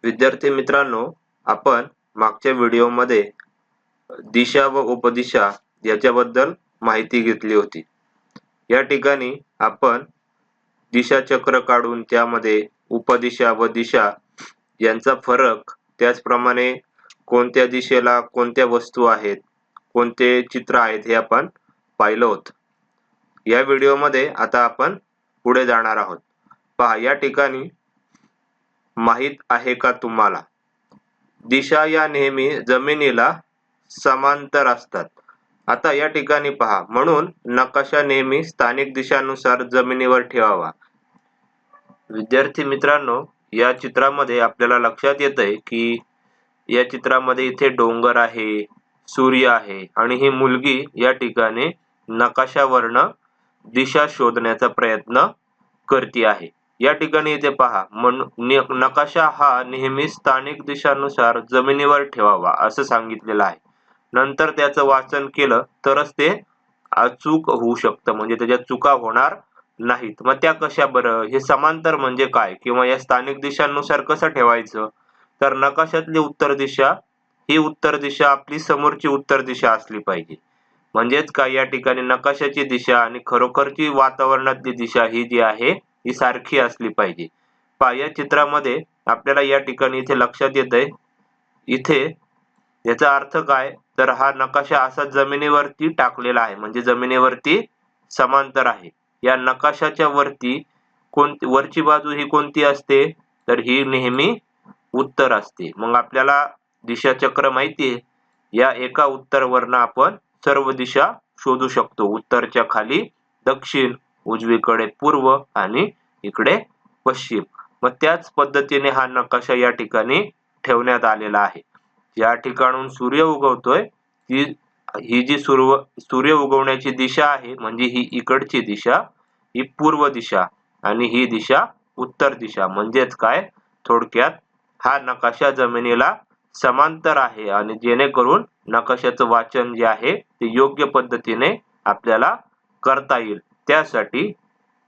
विद्यार्थी मित्रांनो, आपण मागच्या व्हिडिओमध्ये दिशा व उपदिशा याच्याबद्दल माहिती घेतली होती. या ठिकाणी आपण दिशा चक्र काढून त्यामध्ये उपदिशा व दिशा यांचा फरक, त्याचप्रमाणे कोणत्या दिशेला कोणत्या वस्तू आहेत, कोणते चित्र आहेत हे आपण पाहिलं होतं. या व्हिडिओमध्ये आता आपण पुढे जाणार आहोत. पहा, या ठिकाणी माहित आहे का तुम्हाला, दिशा या नेहमी जमिनीला समांतर असतात. आता या ठिकाणी पहा, म्हणून नकाशा नेहमी स्थानिक दिशानुसार जमिनीवर ठेवावा. विद्यार्थी मित्रांनो, या चित्रामध्ये आपल्याला लक्षात येतंय की या चित्रामध्ये इथे डोंगर आहे, सूर्य आहे आणि ही मुलगी या ठिकाणी नकाशावरनं दिशा शोधण्याचा प्रयत्न करते आहे. या ठिकाणी इथे पहा, नकाशा हा नेहमी स्थानिक दिशानुसार जमिनीवर ठेवावा असं सांगितलेलं आहे. नंतर त्याचं वाचन केलं तरच ते अचूक होऊ शकतं, म्हणजे त्याच्यात चुका होणार नाहीत. मग त्या कशा बरं? हे समांतर म्हणजे काय, किंवा या स्थानिक दिशानुसार कसं ठेवायचं? तर नकाशातली उत्तर दिशा ही उत्तर दिशा आपली समोरची उत्तर दिशा असली पाहिजे. म्हणजेच काय, या ठिकाणी नकाशाची दिशा आणि खरोखरची वातावरणातली दिशा ही जी आहे ही सारखी असली पाहिजे. पहा, या चित्रामध्ये आपल्याला या ठिकाणी इथे लक्षात येतंय, इथे याचा अर्थ काय, तर हा नकाशा असा जमिनीवरती टाकलेला आहे, म्हणजे जमिनीवरती समांतर आहे. या नकाशाच्या वरती वरची बाजू ही कोणती असते, तर ही नेहमी उत्तर असते. मग आपल्याला दिशा चक्र माहिती आहे, या एका उत्तरवरनं आपण सर्व दिशा शोधू शकतो. उत्तरच्या खाली दक्षिण, उजवीकडे पूर्व आणि इकडे पश्चिम. मग त्याच पद्धतीने हा नकाशा या ठिकाणी ठेवण्यात आलेला आहे. या ठिकाणून सूर्य उगवतोय, ही जी सूर्य उगवण्याची दिशा आहे, म्हणजे ही इकडची दिशा ही पूर्व दिशा आणि ही दिशा उत्तर दिशा. म्हणजेच काय, थोडक्यात हा नकाशा जमिनीला समांतर आहे आणि जेणेकरून नकाशाचं वाचन जे आहे ते योग्य पद्धतीने आपल्याला करता येईल. त्यासाठी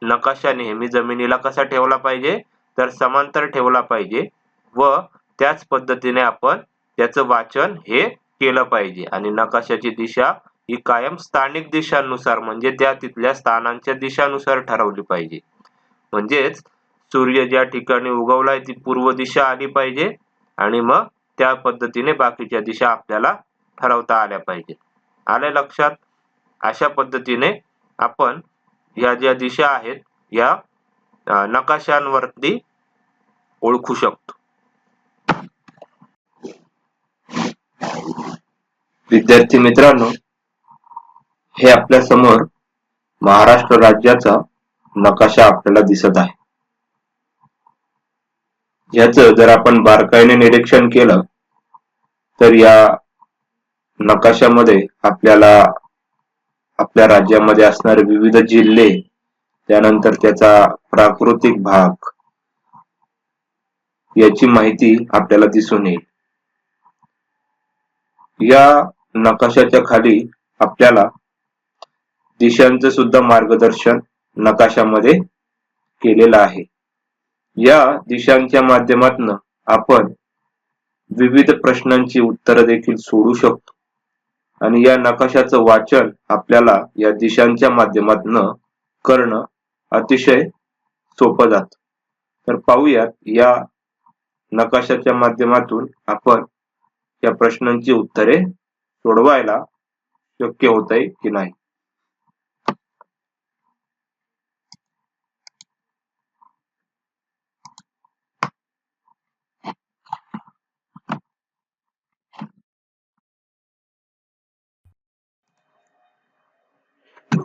नकाशा नेहमी जमिनीला कसा ठेवला पाहिजे, तर समांतर ठेवला पाहिजे व त्याच पद्धतीने आपण त्याचं वाचन हे केलं पाहिजे. आणि नकाशाची दिशा ही कायम स्थानिक दिशांनुसार, म्हणजे त्या तिथल्या स्थानांच्या दिशानुसार ठरवली पाहिजे. म्हणजेच सूर्य ज्या ठिकाणी उगवलाय ती पूर्व दिशा आली पाहिजे आणि मग त्या पद्धतीने बाकीच्या दिशा आपल्याला ठरवता आल्या पाहिजे. आलं लक्षात? अशा पद्धतीने आपण या ज्या दिशा आहेत या नकाशांवरती ओळखू शकतो. विद्यार्थी मित्रांनो, हे आपल्या समोर महाराष्ट्र राज्याचा नकाशा आपल्याला दिसत आहे. याचं जर आपण बारकाईने निरीक्षण केलं तर या नकाशामध्ये आपल्याला आपल्या राज्यामध्ये असणारे विविध जिल्हे, त्यानंतर त्याचा प्राकृतिक भाग याची माहिती आपल्याला दिसून येईल. या नकाशाच्या खाली आपल्याला दिशांचं सुद्धा मार्गदर्शन नकाशामध्ये केलेलं आहे. या दिशांच्या माध्यमातून आपण विविध प्रश्नांची उत्तरं देखील सोडवू शकतो आणि या नकाशाचं वाचन आपल्याला या दिशांच्या माध्यमातून करणं अतिशय सोपं जातं. तर पाहूयात, या नकाशाच्या माध्यमातून आपण या प्रश्नांची उत्तरे सोडवायला शक्य होतंय की नाही.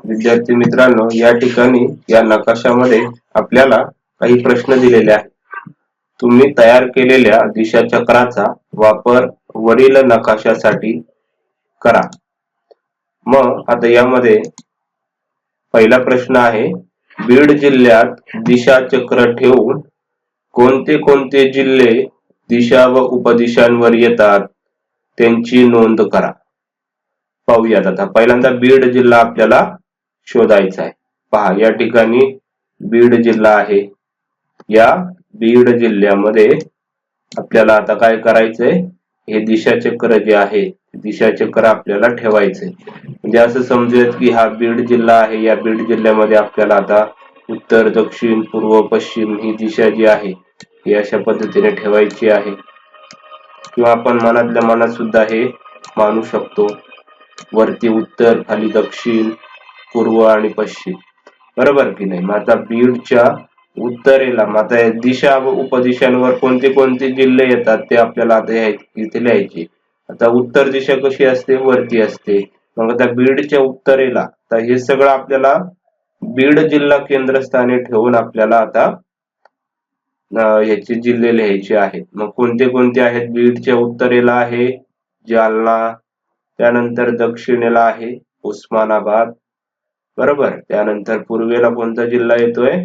विद्यार्थी मित्रांनो, या ठिकाणी या नकाशामध्ये आपल्याला काही प्रश्न दिलेले आहेत. तुम्ही तयार केलेल्या दिशा चक्राचा वापर वरील नकाशासाठी करा. मग आता यामध्ये पहिला प्रश्न आहे, बीड जिल्ह्यात दिशा चक्र ठेवून कोणते कोणते जिल्हे दिशा व उपदिशांवर येतात त्यांची नोंद करा. पाहूयात. आता पहिल्यांदा बीड जिल्हा आपल्याला शोधायचा आहे. पहा, या ठिकाणी बीड जिल्हा आहे. या बीड जिल्ह्यामध्ये आपल्याला आता काय करायचंय, हे दिशाचक्र जे आहे दिशाचक्र आपल्याला ठेवायचंय. म्हणजे असं समजूयात की हा बीड जिल्हा आहे, या बीड जिल्ह्यामध्ये आपल्याला आता उत्तर, दक्षिण, पूर्व, पश्चिम ही दिशा जी आहे ही अशा पद्धतीने ठेवायची आहे. किंवा आपण मनातल्या मनात सुद्धा हे मानू शकतो, वरती उत्तर, खाली दक्षिण, पूर्व आणि पश्चिम, बरोबर की नाही. मग आता बीडच्या उत्तरेला मग आता दिशा व उपदिशांवर कोणते कोणते जिल्हे येतात ते आपल्याला आता इथे लिहायचे. आता उत्तर दिशा कशी असते, वरती असते. मग आता बीडच्या उत्तरेला तर हे सगळं आपल्याला बीड जिल्हा केंद्रस्थानी ठेवून आपल्याला आता याचे जिल्हे लिहायचे आहेत. मग कोणते कोणते आहेत, बीडच्या उत्तरेला आहे जालना, त्यानंतर दक्षिणेला आहे उस्मानाबाद, बरोबर. त्यानंतर पूर्वेला कोणता जिल्हा येतोय,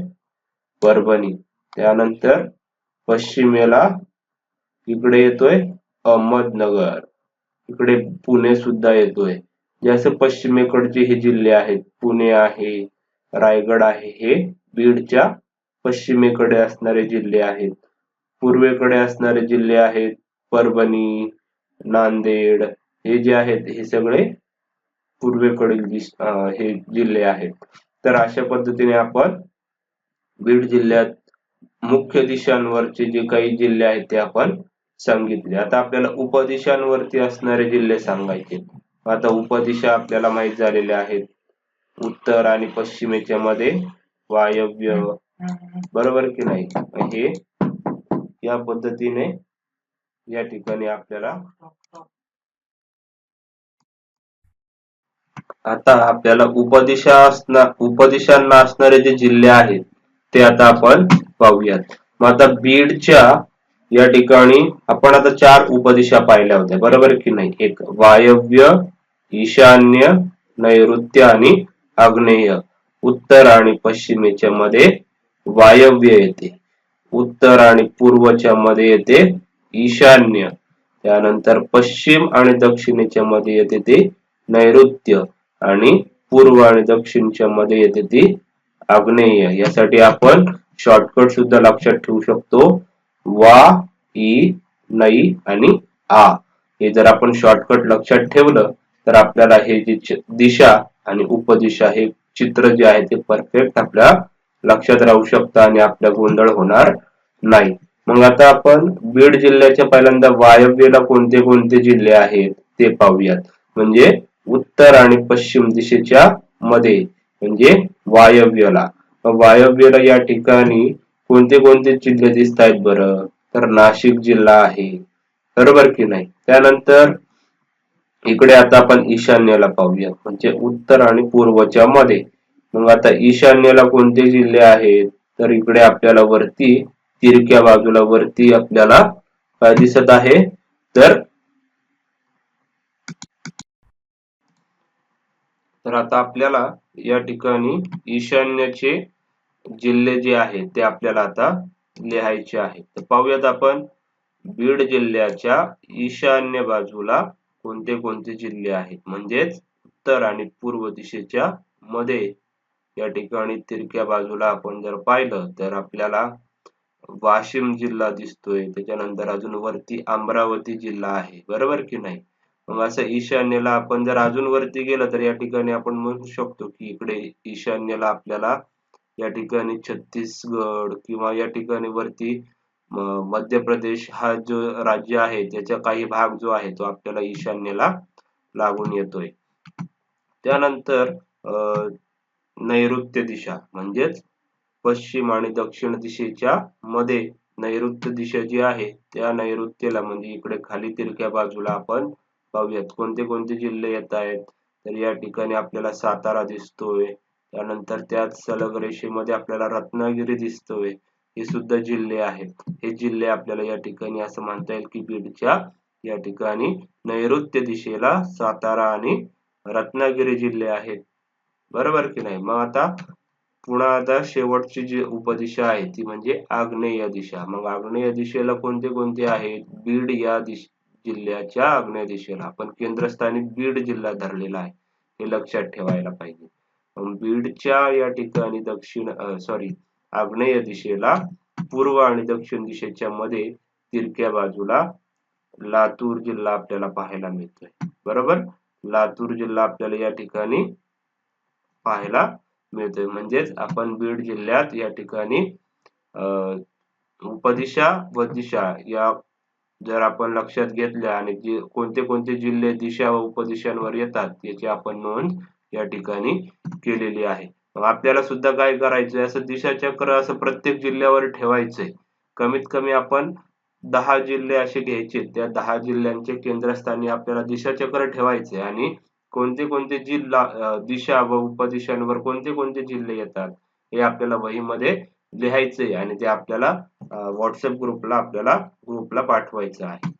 परभणी. त्यानंतर पश्चिमेला इकडे येतोय अहमदनगर, इकडे पुणे सुद्धा येतोय. जसं पश्चिमेकडचे हे जिल्हे आहेत, पुणे आहे, रायगड आहे, हे बीडच्या पश्चिमेकडे असणारे जिल्हे आहेत. पूर्वेकडे असणारे जिल्हे आहेत परभणी, नांदेड, हे जे आहेत हे सगळे पूर्वेकडील हे जिल्हे आहेत. तर अशा पद्धतीने आपण बीड जिल्ह्यात मुख्य दिशांवरचे जे काही जिल्हे आहेत ते आपण सांगितले. आता आपल्याला उपदिशांवरती असणारे जिल्हे सांगायचे. आता उपदिशा आपल्याला माहित झालेल्या आहेत, उत्तर आणि पश्चिमेच्या मध्ये वायव्य, बरोबर की नाही. हे या पद्धतीने या ठिकाणी आपल्याला आता आपल्याला उपदिशांना असणारे जे जिल्हे आहेत ते आता आपण पाहूयात. मग आता बीडच्या या ठिकाणी आपण आता 4 उपदिशा पाहिल्या होत्या, बरोबर की नाही. एक वायव्य, ईशान्य, नैऋत्य आणि आग्नेय. उत्तर आणि पश्चिमेच्या मध्ये वायव्य येते, उत्तर आणि पूर्वच्या मध्ये येते ईशान्य, त्यानंतर पश्चिम आणि दक्षिणेच्या मध्ये येते ते नैऋत्य, आणि पूर्व आणि दक्षिणच्या मध्ये येते ती आग्नेय. यासाठी आपण शॉर्टकट सुद्धा लक्षात ठेवू शकतो, वा, ई, नै आणि आ. हे जर आपण शॉर्टकट लक्षात ठेवलं तर आपल्याला हे जे दिशा आणि उपदिशा हे चित्र जे आहे ते परफेक्ट आपल्या लक्षात राहू शकतं आणि आपला गोंधळ होणार नाही. मग आता आपण बीड जिल्ह्याच्या पहिल्यांदा वायव्येला कोणते कोणते जिल्हे आहेत ते पाहूयात. म्हणजे उत्तर आणि पश्चिम दिशेच्या मध्ये, म्हणजे वायव्यला. वायव्यला या ठिकाणी कोणते कोणते जिल्हे दिसत आहेत बरं, तर नाशिक जिल्हा आहे, बरोबर की नाही. त्यानंतर इकडे आता आपण ईशान्येला पाहूया, म्हणजे उत्तर आणि पूर्वच्या मध्ये. मग आता ईशान्येला कोणते जिल्हे आहेत, तर इकडे आपल्याला वरती तिरक्या बाजूला वरती आपल्याला काय दिसत आहे, तर आता आपल्याला या ठिकाणी ईशान्येचे जिल्हे जे आहेत ते आपल्याला आता लिहायचे आहेत. तर पाहूयात आपण बीड जिल्ह्याच्या ईशान्य बाजूला कोणते कोणते जिल्हे आहेत. म्हणजेच उत्तर आणि पूर्व दिशेच्या मध्ये या ठिकाणी तिरक्या बाजूला आपण जर पाहिलं तर आपल्याला वाशिम जिल्हा दिसतोय, त्याच्यानंतर अजून वरती अमरावती जिल्हा आहे, बरोबर की नाही. मग असं ईशान्येला आपण जर अजून वरती गेलं तर या ठिकाणी आपण म्हणू शकतो की इकडे ईशान्येला आपल्याला या ठिकाणी छत्तीसगड, किंवा या ठिकाणी वरती मध्य प्रदेश हा जो राज्य आहे त्याचा काही भाग जो आहे तो आपल्याला ईशान्येला लागून येतोय. त्यानंतर नैऋत्य दिशा म्हणजेच पश्चिम आणि दक्षिण दिशेच्या मध्ये नैऋत्य दिशा जी आहे त्या नैऋत्येला, म्हणजे इकडे खाली तिरक्या बाजूला आपण पाहूयात कोणते कोणते जिल्हे येत आहेत. तर या ठिकाणी आपल्याला सातारा दिसतोय, त्यानंतर त्याच सलग रेषेमध्ये आपल्याला रत्नागिरी दिसतोय. हे सुद्धा जिल्हे आहेत. हे जिल्हे आपल्याला या ठिकाणी असं म्हणता येईल की बीडच्या या ठिकाणी नैऋत्य दिशेला सातारा आणि रत्नागिरी जिल्हे आहेत, बरोबर की नाही. मग आता पुन्हा आता शेवटची जी उपदिशा आहे ती म्हणजे आग्नेय दिशा. मग आग्नेय दिशेला कोणते कोणते आहेत, बीड या जिल्ह्याच्या आग्नेय दिशेला आपण केंद्रस्थानी बीड जिल्हा धरलेला आहे, हे लक्षात ठेवायला पाहिजे. बीडच्या या ठिकाणी आग्नेय दिशेला पूर्व आणि दक्षिण दिशेच्या मध्ये तिरक्या बाजूला लातूर जिल्हा आपल्याला पाहायला मिळतोय. बरोबर, लातूर जिल्हा आपल्याला या ठिकाणी पाहायला मिळतोय. म्हणजेच आपण बीड जिल्ह्यात या ठिकाणी उपदिशा व दिशा या जर आपण लक्षात घेतल्या आणि जे कोणते कोणते जिल्हे दिशा व उपदिशांवर येतात याची आपण नोंद या ठिकाणी केलेली आहे. आपल्याला सुद्धा काय करायचंय, असं दिशाचक्र असं प्रत्येक जिल्ह्यावर ठेवायचंय. कमीत कमी आपण 10 जिल्हे असे घ्यायचे, त्या 10 जिल्ह्यांचे केंद्रस्थानी आपल्याला दिशाचक्र ठेवायचे आणि कोणते कोणते जिल्हा दिशा व उपदिशांवर कोणते कोणते जिल्हे येतात हे आपल्याला वहीमध्ये लिहायचंय आणि ते आपल्याला व्हॉट्सअप ग्रुपला पाठवायचं आहे.